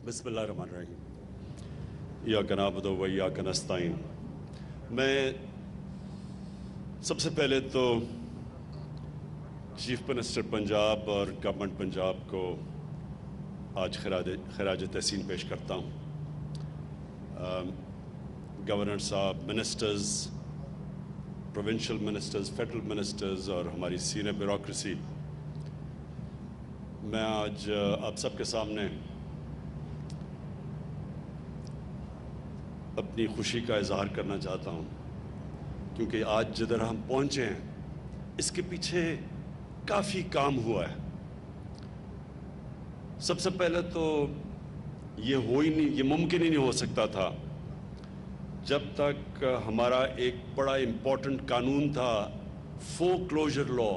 بسم اللہ الرحمن الرحیم ایاک نعبد و ایاک نستعین۔ میں سب سے پہلے تو چیف منسٹر پنجاب اور گورنمنٹ پنجاب کو آج خراج تحسین پیش کرتا ہوں۔ گورنر صاحب، ministers, provincial ministers, federal ministers اور ہماری سینئر بیوروکریسی، میں آج آپ سب کے سامنے اپنی خوشی کا اظہار کرنا چاہتا ہوں، کیونکہ آج جدھر ہم پہنچے ہیں اس کے پیچھے کافی کام ہوا ہے۔ سب سے پہلے تو یہ ممکن ہی نہیں ہو سکتا تھا جب تک ہمارا ایک بڑا امپورٹنٹ قانون تھا فور کلوجر لا،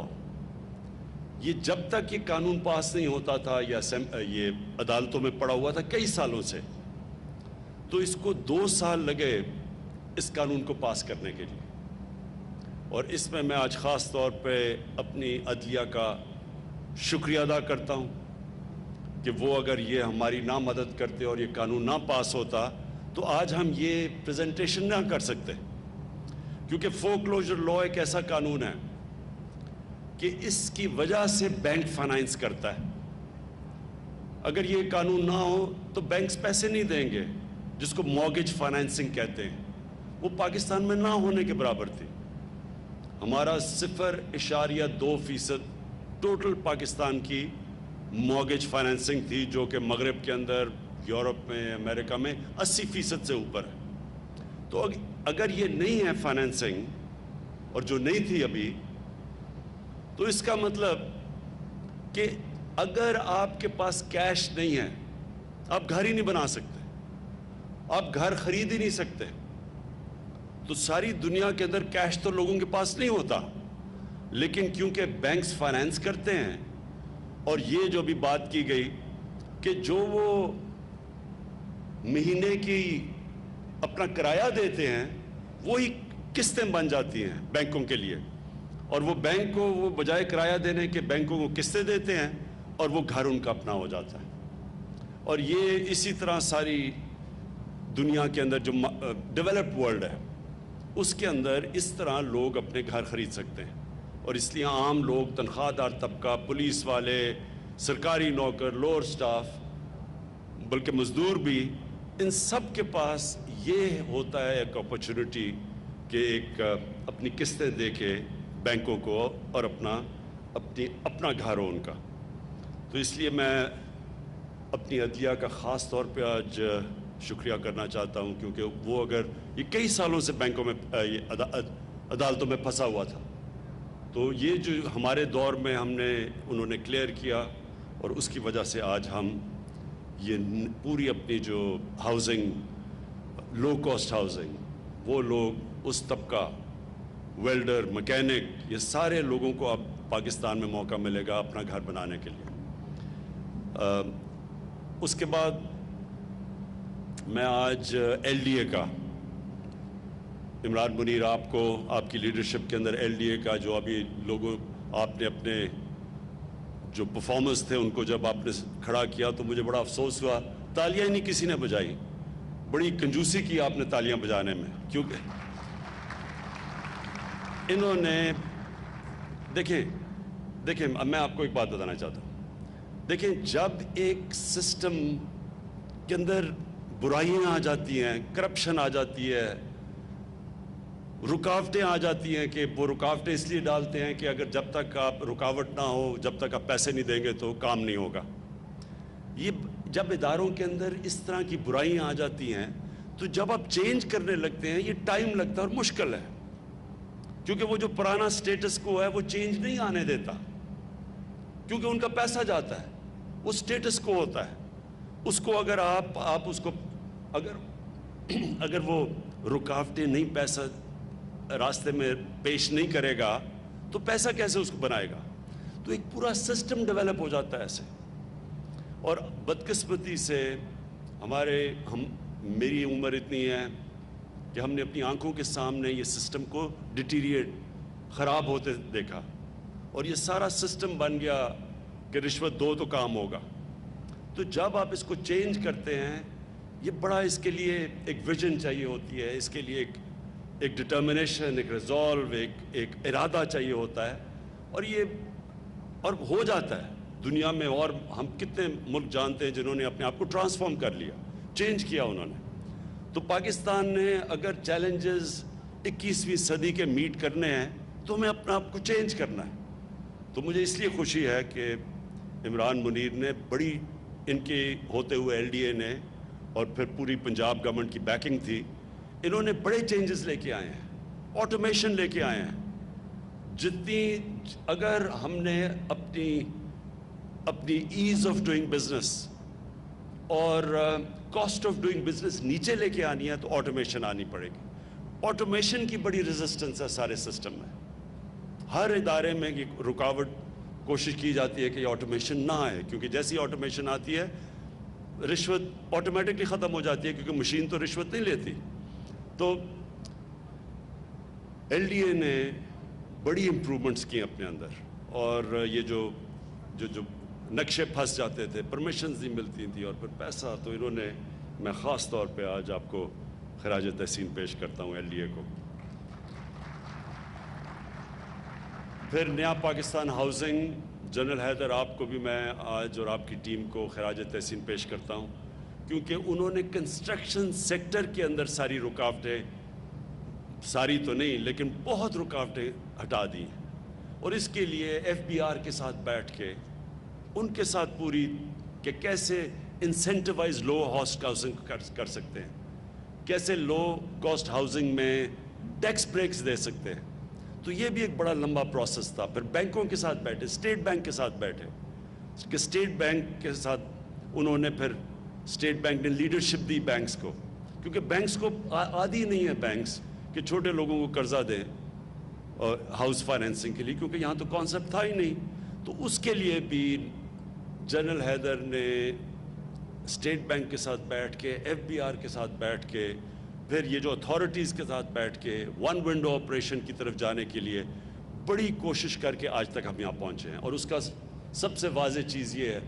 یہ جب تک یہ قانون پاس نہیں ہوتا تھا، یہ عدالتوں میں پڑا ہوا تھا کئی سالوں سے، تو اس کو 2 سال لگے اس قانون کو پاس کرنے کے لیے۔ اور اس میں آج خاص طور پہ اپنی عدلیہ کا شکریہ ادا کرتا ہوں کہ وہ اگر یہ ہماری نہ مدد کرتے اور یہ قانون نہ پاس ہوتا تو آج ہم یہ پریزنٹیشن نہ کر سکتے، کیونکہ فور کلوجر لا ایک ایسا قانون ہے کہ اس کی وجہ سے بینک فائنانس کرتا ہے۔ اگر یہ قانون نہ ہو تو بینکس پیسے نہیں دیں گے، جس کو مارگیج فائنانسنگ کہتے ہیں، وہ پاکستان میں نہ ہونے کے برابر تھی۔ ہمارا 0.2% ٹوٹل پاکستان کی مارگیج فائنانسنگ تھی، جو کہ مغرب کے اندر، یورپ میں، امریکہ میں 80% سے اوپر ہے۔ تو اگر یہ نہیں ہے فائنانسنگ، اور جو نہیں تھی ابھی، تو اس کا مطلب کہ اگر آپ کے پاس کیش نہیں ہے، آپ گھر ہی نہیں بنا سکتے، آپ گھر خرید ہی نہیں سکتے۔ تو ساری دنیا کے اندر کیش تو لوگوں کے پاس نہیں ہوتا، لیکن کیونکہ بینکس فائنانس کرتے ہیں، اور یہ جو بھی بات کی گئی کہ جو وہ مہینے کی اپنا کرایہ دیتے ہیں وہی قسطیں بن جاتی ہیں بینکوں کے لیے، اور وہ بینک کو وہ بجائے کرایہ دینے کے بینکوں کو قسطیں دیتے ہیں، اور وہ گھر ان کا اپنا ہو جاتا ہے۔ اور یہ اسی طرح ساری دنیا کے اندر جو ڈیولپڈ ورلڈ ہے اس کے اندر اس طرح لوگ اپنے گھر خرید سکتے ہیں۔ اور اس لیے عام لوگ، تنخواہ دار طبقہ، پولیس والے، سرکاری نوکر، لوور سٹاف، بلکہ مزدور بھی، ان سب کے پاس یہ ہوتا ہے ایک اپرچونٹی کہ ایک اپنی قسطیں دے کے بینکوں کو اور اپنا گھر ہو ان کا۔ تو اس لیے میں اپنی عدلیہ کا خاص طور پہ آج شکریہ کرنا چاہتا ہوں، کیونکہ وہ اگر یہ کئی سالوں سے بینکوں میں عدالتوں میں پھنسا ہوا تھا، تو یہ جو ہمارے دور میں انہوں نے کلیئر کیا، اور اس کی وجہ سے آج ہم یہ پوری اپنی جو ہاؤسنگ، لو کاسٹ ہاؤسنگ، وہ لوگ، اس طبقہ، ویلڈر، مکینک، یہ سارے لوگوں کو اب پاکستان میں موقع ملے گا اپنا گھر بنانے کے لیے۔ اس کے بعد میں آج ایل ڈی اے کا، عمران منیر، آپ کو، آپ کی لیڈرشپ کے اندر ایل ڈی اے کا جو ابھی لوگوں، آپ نے اپنے جو پرفارمرز تھے ان کو جب آپ نے کھڑا کیا تو مجھے بڑا افسوس ہوا، تالیاں نہیں کسی نے بجائی، بڑی کنجوسی کی آپ نے تالیاں بجانے میں، کیونکہ انہوں نے دیکھیں میں آپ کو ایک بات بتانا چاہتا ہوں۔ دیکھیں، جب ایک سسٹم کے اندر برائیاں آ جاتی ہیں، کرپشن آ جاتی ہے، رکاوٹیں آ جاتی ہیں، کہ وہ رکاوٹیں اس لیے ڈالتے ہیں کہ اگر جب تک آپ رکاوٹ نہ ہو، جب تک آپ پیسے نہیں دیں گے تو کام نہیں ہوگا۔ یہ جب اداروں کے اندر اس طرح کی برائیاں آ جاتی ہیں تو جب آپ چینج کرنے لگتے ہیں، یہ ٹائم لگتا ہے اور مشکل ہے، کیونکہ وہ جو پرانا سٹیٹس کو ہے وہ چینج نہیں آنے دیتا، کیونکہ ان کا پیسہ جاتا ہے، وہ سٹیٹس کو ہوتا ہے، اس کو اگر آپ اس کو اگر وہ رکاوٹیں نہیں، پیسہ راستے میں پیش نہیں کرے گا تو پیسہ کیسے اس کو بنائے گا؟ تو ایک پورا سسٹم ڈیولپ ہو جاتا ہے ایسے۔ اور بدقسمتی سے میری عمر اتنی ہے کہ ہم نے اپنی آنکھوں کے سامنے یہ سسٹم کو ڈیٹیریٹ، خراب ہوتے دیکھا، اور یہ سارا سسٹم بن گیا کہ رشوت دو تو کام ہوگا۔ تو جب آپ اس کو چینج کرتے ہیں، یہ بڑا اس کے لیے ایک ویژن چاہیے ہوتی ہے، اس کے لیے ایک ڈٹرمنیشن، ایک ریزولو، ایک ارادہ چاہیے ہوتا ہے، اور ہو جاتا ہے دنیا میں۔ اور ہم کتنے ملک جانتے ہیں جنہوں نے اپنے آپ کو ٹرانسفارم کر لیا، چینج کیا انہوں نے۔ تو پاکستان نے اگر چیلنجز 21ویں صدی کے میٹ کرنے ہیں تو ہمیں اپنا آپ کو چینج کرنا ہے۔ تو مجھے اس لیے خوشی ہے کہ عمران منیر نے بڑی، ان کے ہوتے ہوئے ایل ڈی اے نے اور پھر پوری پنجاب گورنمنٹ کی بیکنگ تھی، انہوں نے بڑے چینجز لے کے آئے ہیں، آٹومیشن لے کے آئے ہیں۔ اگر ہم نے اپنی ایز آف ڈوئنگ بزنس اور کاسٹ آف ڈوئنگ بزنس نیچے لے کے آنی ہے تو آٹومیشن آنی پڑے گی۔ آٹومیشن کی بڑی ریزسٹنس ہے سارے سسٹم میں، ہر ادارے میں یہ رکاوٹ کوشش کی جاتی ہے کہ یہ آٹومیشن نہ آئے، کیونکہ جیسی آٹومیشن آتی ہے رشوت آٹومیٹکلی ختم ہو جاتی ہے، کیونکہ مشین تو رشوت نہیں لیتی۔ تو ایل ڈی اے نے بڑی امپرومنٹس کی اپنے اندر، اور یہ جو نقشے پھنس جاتے تھے، پرمیشنز نہیں ملتی تھیں اور پھر پیسہ، تو انہوں نے، میں خاص طور پہ آج آپ کو خراج تحسین پیش کرتا ہوں ایل ڈی اے کو۔ پھر نیا پاکستان ہاؤسنگ، جنرل حیدر، آپ کو بھی میں آج اور آپ کی ٹیم کو خراج تحسین پیش کرتا ہوں، کیونکہ انہوں نے کنسٹرکشن سیکٹر کے اندر ساری رکاوٹیں، ساری تو نہیں لیکن بہت رکاوٹیں ہٹا دی ہیں، اور اس کے لیے ایف بی آر کے ساتھ بیٹھ کے ان کے ساتھ پوری کہ کیسے انسینٹیوائز لو کاسٹ ہاؤسنگ کر سکتے ہیں، کیسے لو کاسٹ ہاؤسنگ میں ٹیکس بریکس دے سکتے ہیں۔ تو یہ بھی ایک بڑا لمبا پروسیس تھا۔ پھر بینکوں کے ساتھ بیٹھے، اسٹیٹ بینک کے ساتھ بیٹھے کہ اسٹیٹ بینک کے ساتھ انہوں نے، پھر اسٹیٹ بینک نے لیڈرشپ دی بینکس کو، کیونکہ بینکس کو عادی نہیں ہے بینکس کہ چھوٹے لوگوں کو قرضہ دیں ہاؤس فائنینسنگ کے لیے، کیونکہ یہاں تو کانسیپٹ تھا ہی نہیں۔ تو اس کے لیے بھی جنرل حیدر نے اسٹیٹ بینک کے ساتھ بیٹھ کے، ایف بی آر کے ساتھ بیٹھ کے، پھر یہ جو اتھارٹیز کے ساتھ بیٹھ کے ون ونڈو آپریشن کی طرف جانے کے لیے بڑی کوشش کر کے آج تک ہم یہاں پہنچے ہیں۔ اور اس کا سب سے واضح چیز یہ ہے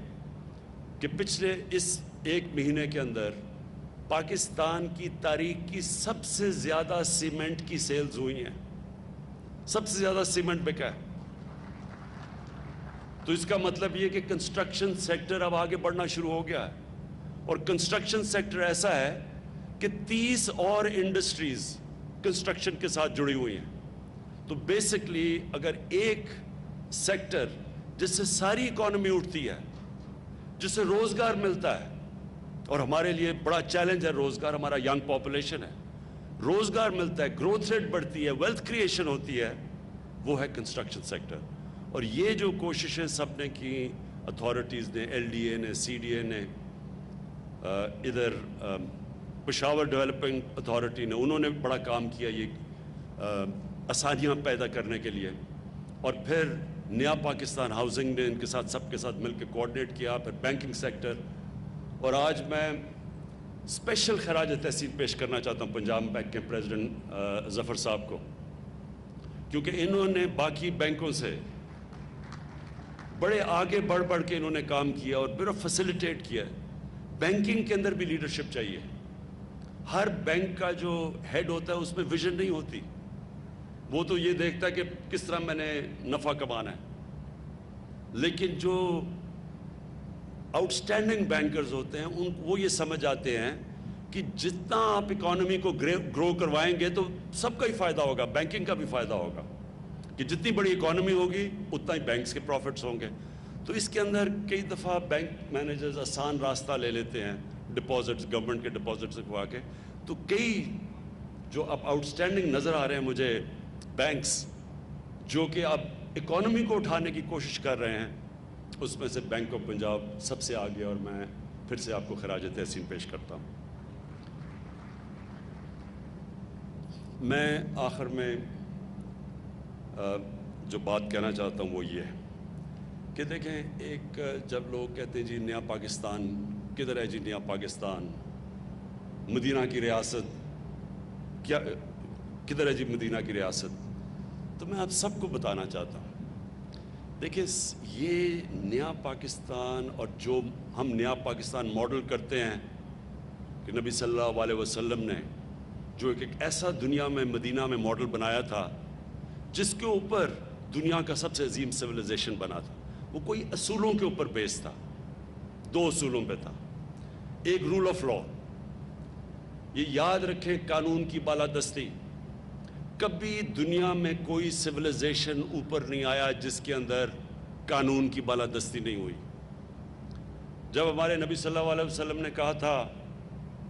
کہ پچھلے اس ایک مہینے کے اندر پاکستان کی تاریخ کی سب سے زیادہ سیمنٹ کی سیلز ہوئی ہیں، سب سے زیادہ سیمنٹ بکا ہے۔ تو اس کا مطلب یہ کہ کنسٹرکشن سیکٹر اب آگے بڑھنا شروع ہو گیا ہے، اور کنسٹرکشن سیکٹر ایسا ہے کہ 30 اور انڈسٹریز کنسٹرکشن کے ساتھ جڑی ہوئی ہیں۔ تو بیسکلی اگر ایک سیکٹر جس سے ساری اکانومی اٹھتی ہے، جس سے روزگار ملتا ہے، اور ہمارے لیے بڑا چیلنج ہے روزگار، ہمارا ینگ پاپولیشن ہے، روزگار ملتا ہے، گروتھ ریٹ بڑھتی ہے، ویلتھ کریشن ہوتی ہے، وہ ہے کنسٹرکشن سیکٹر۔ اور یہ جو کوششیں سب نے کی، اتھارٹیز نے، ایل ڈی اے نے، سی ڈی اے نے، ادھر پشاور ڈیولپنگ اتھارٹی نے، انہوں نے بڑا کام کیا یہ آسانیاں پیدا کرنے کے لیے، اور پھر نیا پاکستان ہاؤسنگ نے ان کے ساتھ، سب کے ساتھ مل کے کوآرڈینیٹ کیا، پھر بینکنگ سیکٹر۔ اور آج میں اسپیشل خراج تحسین پیش کرنا چاہتا ہوں پنجاب بینک کے پریزیڈنٹ ظفر صاحب کو، کیونکہ انہوں نے باقی بینکوں سے بڑے آگے بڑھ کے انہوں نے کام کیا اور پھر فیسیلیٹیٹ کیا۔ بینکنگ کے اندر بھی لیڈرشپ چاہیے۔ ہر بینک کا جو ہیڈ ہوتا ہے اس میں ویژن نہیں ہوتی، وہ تو یہ دیکھتا ہے کہ کس طرح میں نے نفع کمانا ہے، لیکن جو آؤٹ اسٹینڈنگ بینکرز ہوتے ہیں وہ یہ سمجھ آتے ہیں کہ جتنا آپ اکانومی کو گرو کروائیں گے تو سب کا ہی فائدہ ہوگا، بینکنگ کا بھی فائدہ ہوگا، کہ جتنی بڑی اکانومی ہوگی اتنا ہی بینکس کے پروفٹس ہوں گے۔ تو اس کے اندر کئی دفعہ بینک مینیجرز آسان راستہ لے لیتے ہیں، ڈپازٹس، گورنمنٹ کے ڈپازٹس رکھوا کے۔ تو کئی جو اب آؤٹ اسٹینڈنگ نظر آ رہے ہیں مجھے بینکس، جو کہ اب اکانومی کو اٹھانے کی کوشش کر رہے ہیں، اس میں سے بینک آف پنجاب سب سے آگے، اور میں پھر سے آپ کو خراج تحسین پیش کرتا ہوں۔ میں آخر میں جو بات کہنا چاہتا ہوں وہ یہ ہے کہ دیکھیں، ایک جب لوگ کہتے ہیں جی نیا پاکستان کدھر ہے، جی نیا پاکستان، مدینہ کی ریاست کیا کدھر ہے جی مدینہ کی ریاست، تو میں آپ سب کو بتانا چاہتا ہوں دیکھیں یہ نیا پاکستان اور جو ہم نیا پاکستان ماڈل کرتے ہیں کہ نبی صلی اللہ علیہ وسلم نے جو ایک ایسا دنیا میں مدینہ میں ماڈل بنایا تھا جس کے اوپر دنیا کا سب سے عظیم سویلائزیشن بنا تھا، وہ کوئی اصولوں کے اوپر بیس تھا، دو اصولوں پہ تھا۔ ایک رول آف لا، یہ یاد رکھیں قانون کی بالادستی، کبھی دنیا میں کوئی سویلائزیشن اوپر نہیں آیا جس کے اندر قانون کی بالادستی نہیں ہوئی۔ جب ہمارے نبی صلی اللہ علیہ وسلم نے کہا تھا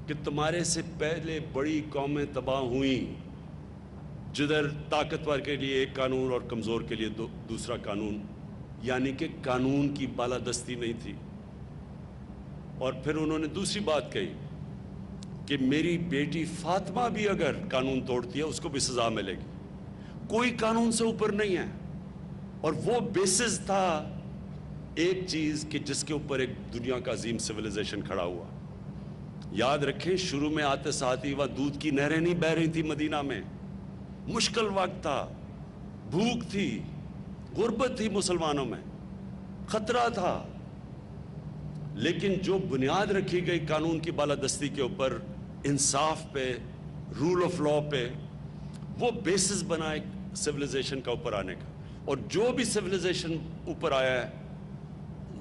کہ تمہارے سے پہلے بڑی قومیں تباہ ہوئیں جدھر طاقتور کے لیے ایک قانون اور کمزور کے لیے دوسرا قانون، یعنی کہ قانون کی بالادستی نہیں تھی۔ اور پھر انہوں نے دوسری بات کہی کہ میری بیٹی فاطمہ بھی اگر قانون توڑتی ہے اس کو بھی سزا ملے گی، کوئی قانون سے اوپر نہیں ہے۔ اور وہ بیسس تھا ایک چیز کہ جس کے اوپر ایک دنیا کا عظیم سویلائزیشن کھڑا ہوا۔ یاد رکھیں شروع میں آتے ساتھ ہی وہاں دودھ کی نہریں نہیں بہہ رہی تھی مدینہ میں، مشکل وقت تھا، بھوک تھی، غربت تھی مسلمانوں میں، خطرہ تھا، لیکن جو بنیاد رکھی گئی قانون کی بالادستی کے اوپر، انصاف پہ، رول آف لا پہ، وہ بیسس بنا ایک سویلائزیشن کا اوپر آنے کا۔ اور جو بھی سویلائزیشن اوپر آیا ہے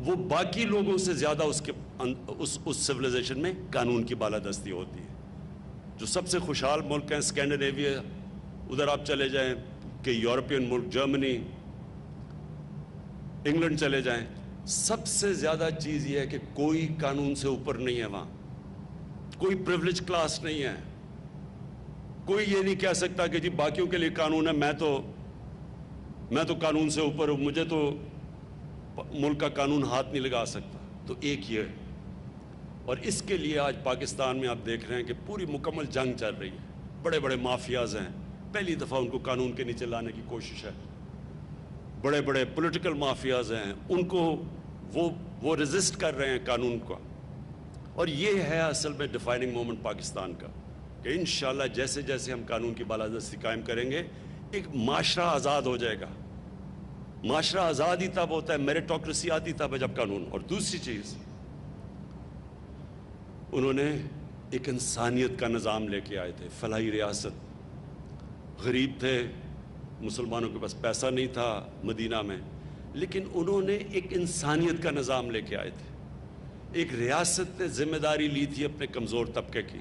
وہ باقی لوگوں سے زیادہ اس سویلائزیشن میں قانون کی بالادستی ہوتی ہے۔ جو سب سے خوشحال ملک ہیں اسکینڈینیویا، ادھر آپ چلے جائیں کہ یورپین ملک، جرمنی، انگلینڈ چلے جائیں، سب سے زیادہ چیز یہ ہے کہ کوئی قانون سے اوپر نہیں ہے، وہاں کوئی پریولیج کلاس نہیں ہے، کوئی یہ نہیں کہہ سکتا کہ جی باقیوں کے لیے قانون ہے، میں تو قانون سے اوپر ہوں، مجھے تو ملک کا قانون ہاتھ نہیں لگا سکتا۔ تو ایک یہ، اور اس کے لیے آج پاکستان میں آپ دیکھ رہے ہیں کہ پوری مکمل جنگ چل رہی ہے، بڑے بڑے مافیاز ہیں، پہلی دفعہ ان کو قانون کے نیچے لانے کی کوشش ہے، بڑے بڑے پولیٹیکل مافیاز ہیں، ان کو وہ ریزسٹ کر رہے ہیں قانون کو۔ اور یہ ہے اصل میں ڈیفائننگ مومنٹ پاکستان کا کہ انشاءاللہ جیسے جیسے ہم قانون کی بالادستی قائم کریں گے ایک معاشرہ آزاد ہو جائے گا۔ معاشرہ آزاد ہی تب ہوتا ہے، میریٹوکریسی آتی تب ہے جب قانون۔ اور دوسری چیز، انہوں نے ایک انسانیت کا نظام لے کے آئے تھے، فلاحی ریاست، غریب تھے، مسلمانوں کے پاس پیسہ نہیں تھا مدینہ میں، لیکن انہوں نے ایک انسانیت کا نظام لے کے آئے تھے۔ ایک ریاست نے ذمہ داری لی تھی اپنے کمزور طبقے کی،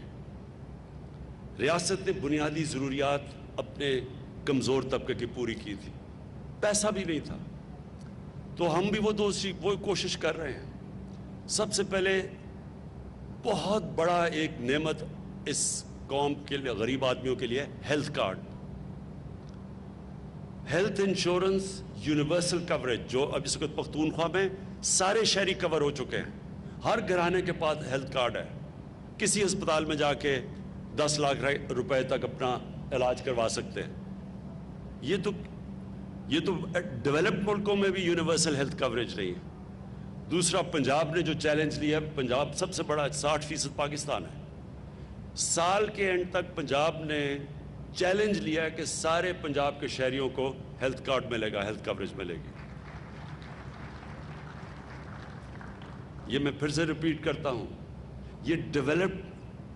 ریاست نے بنیادی ضروریات اپنے کمزور طبقے کی پوری کی تھی، پیسہ بھی نہیں تھا۔ تو ہم بھی وہ کوشش کر رہے ہیں۔ سب سے پہلے بہت بڑا ایک نعمت اس قوم کے لیے، غریب آدمیوں کے لیے، health card, health insurance universal coverage, جو اب اس وقت پختونخوا میں سارے شہری کور ہو چکے ہیں، ہر گھرانے کے پاس ہیلتھ کارڈ ہے، کسی ہسپتال میں جا کے 10 لاکھ روپے تک اپنا علاج کروا سکتے ہیں۔ یہ تو ڈیولپڈ ملکوں میں بھی یونیورسل ہیلتھ کوریج نہیں ہے۔ دوسرا، پنجاب نے جو چیلنج لیا ہے، پنجاب سب سے بڑا 60% پاکستان ہے، سال کے اینڈ تک پنجاب نے چیلنج لیا ہے کہ سارے پنجاب کے شہریوں کو ہیلتھ کارڈ ملے گا، ہیلتھ کوریج ملے گی۔ یہ میں پھر سے ریپیٹ کرتا ہوں، یہ ڈیولپڈ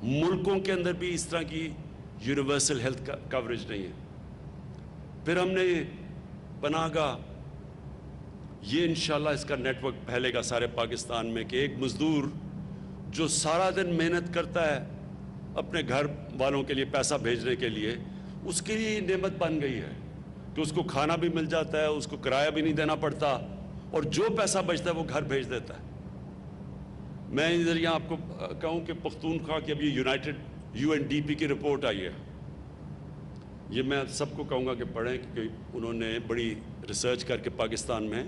ملکوں کے اندر بھی اس طرح کی یونیورسل ہیلتھ کوریج نہیں ہے۔ پھر ہم نے پناہ گاہ، یہ انشاءاللہ اس کا نیٹ ورک پھیلے گا سارے پاکستان میں کہ ایک مزدور جو سارا دن محنت کرتا ہے اپنے گھر والوں کے لیے پیسہ بھیجنے کے لیے، اس کے لیے نعمت بن گئی ہے کہ اس کو کھانا بھی مل جاتا ہے، اس کو کرایہ بھی نہیں دینا پڑتا، اور جو پیسہ بچتا ہے وہ گھر بھیج دیتا ہے۔ میں ادھر یہاں آپ کو کہوں کہ پختونخوا کی ابھی یونائٹڈ UNDP کی رپورٹ آئی ہے، یہ میں سب کو کہوں گا کہ پڑھیں کیونکہ انہوں نے بڑی ریسرچ کر کے پاکستان میں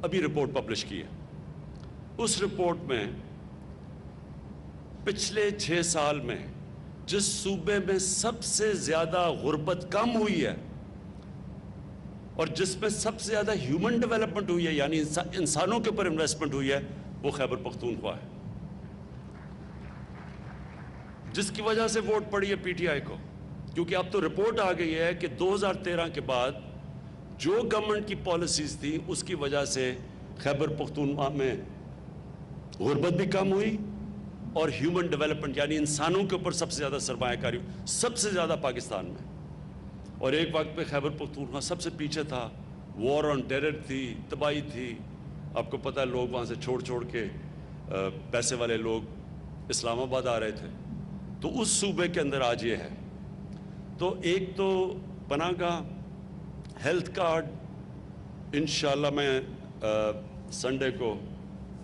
ابھی رپورٹ پبلش کی ہے۔ اس رپورٹ میں پچھلے 6 سال میں جس صوبے میں سب سے زیادہ غربت کم ہوئی ہے اور جس میں سب سے زیادہ ہیومن ڈیولپمنٹ ہوئی ہے، یعنی انسانوں کے اوپر انویسٹمنٹ ہوئی ہے، وہ خیبر پختونخوا ہے، جس کی وجہ سے ووٹ پڑی ہے PTI کو، کیونکہ اب تو رپورٹ آ گئی ہے کہ 2013 کے بعد جو گورنمنٹ کی پالیسیز تھیں اس کی وجہ سے خیبر پختونخوا میں غربت بھی کم ہوئی اور ہیومن ڈیولپمنٹ یعنی انسانوں کے اوپر سب سے زیادہ سرمایہ کاری سب سے زیادہ پاکستان میں. اور ایک وقت پہ خیبر پختونخوا سب سے پیچھے تھا, وار آن ٹیرر تھی, تباہی تھی. آپ کو پتہ ہے لوگ وہاں سے چھوڑ کے پیسے والے لوگ اسلام آباد آ رہے تھے. تو اس صوبے کے اندر آج یہ ہے. تو ایک تو پناہ گاہ, ہیلتھ کارڈ, انشاءاللہ میں سنڈے کو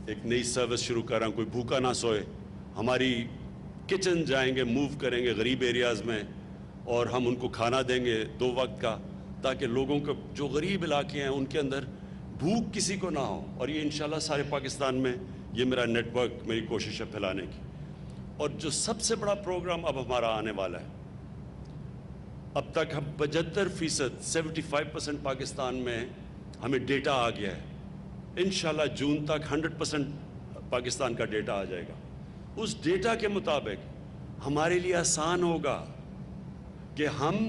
ایک نئی سروس شروع کر رہا ہوں, کوئی بھوکا نہ سوئے. ہماری کچن جائیں گے, موو کریں گے غریب ایریاز میں اور ہم ان کو کھانا دیں گے 2 وقت کا, تاکہ لوگوں کو جو غریب علاقے ہیں ان کے اندر بھوک کسی کو نہ ہو. اور یہ انشاءاللہ سارے پاکستان میں یہ میرا نیٹ ورک, میری کوشش ہے پھیلانے کی. اور جو سب سے بڑا پروگرام اب ہمارا آنے والا ہے, اب تک ہم 75% 75% پاکستان میں ہمیں ڈیٹا آ گیا ہے. انشاءاللہ جون تک 100% پاکستان کا ڈیٹا آ جائے گا. اس ڈیٹا کے مطابق ہمارے لیے آسان ہوگا کہ ہم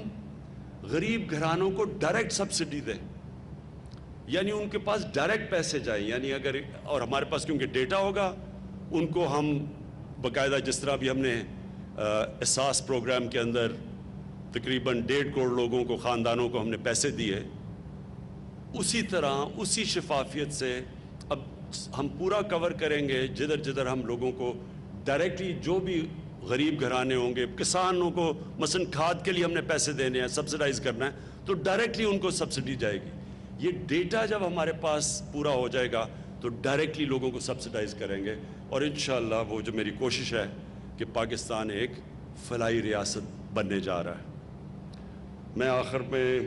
غریب گھرانوں کو ڈائریکٹ سبسڈی دیں, یعنی ان کے پاس ڈائریکٹ پیسے جائیں. یعنی اگر, اور ہمارے پاس کیونکہ ڈیٹا ہوگا, ان کو ہم باقاعدہ جس طرح بھی ہم نے احساس پروگرام کے اندر تقریباً 1.5 کروڑ لوگوں کو, خاندانوں کو ہم نے پیسے دیے, اسی طرح اسی شفافیت سے اب ہم پورا کور کریں گے. جدھر جدھر ہم لوگوں کو ڈائریکٹلی, جو بھی غریب گھرانے ہوں گے, کسانوں کو مثلا کھاد کے لیے ہم نے پیسے دینے ہیں, سبسڈائز کرنا ہے, تو ڈائریکٹلی ان کو سبسڈی جائے گی. یہ ڈیٹا جب ہمارے پاس پورا ہو جائے گا تو ڈائریکٹلی لوگوں کو سبسڈائز کریں گے. اور انشاءاللہ وہ جو میری کوشش ہے کہ پاکستان ایک فلاحی ریاست بننے جا رہا ہے. میں آخر میں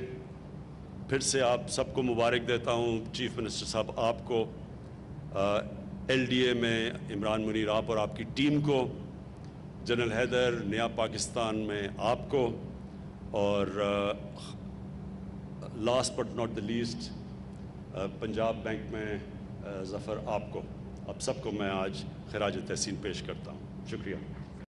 پھر سے آپ سب کو مبارک دیتا ہوں. چیف منسٹر صاحب آپ کو, LDA میں عمران منیر آپ اور آپ کی ٹیم کو, جنرل حیدر نیا پاکستان میں آپ کو, اور last but not the least Punjab bank میں ظفر آپ کو, آپ سب کو میں آج خراج تحسین پیش کرتا ہوں. شکریہ.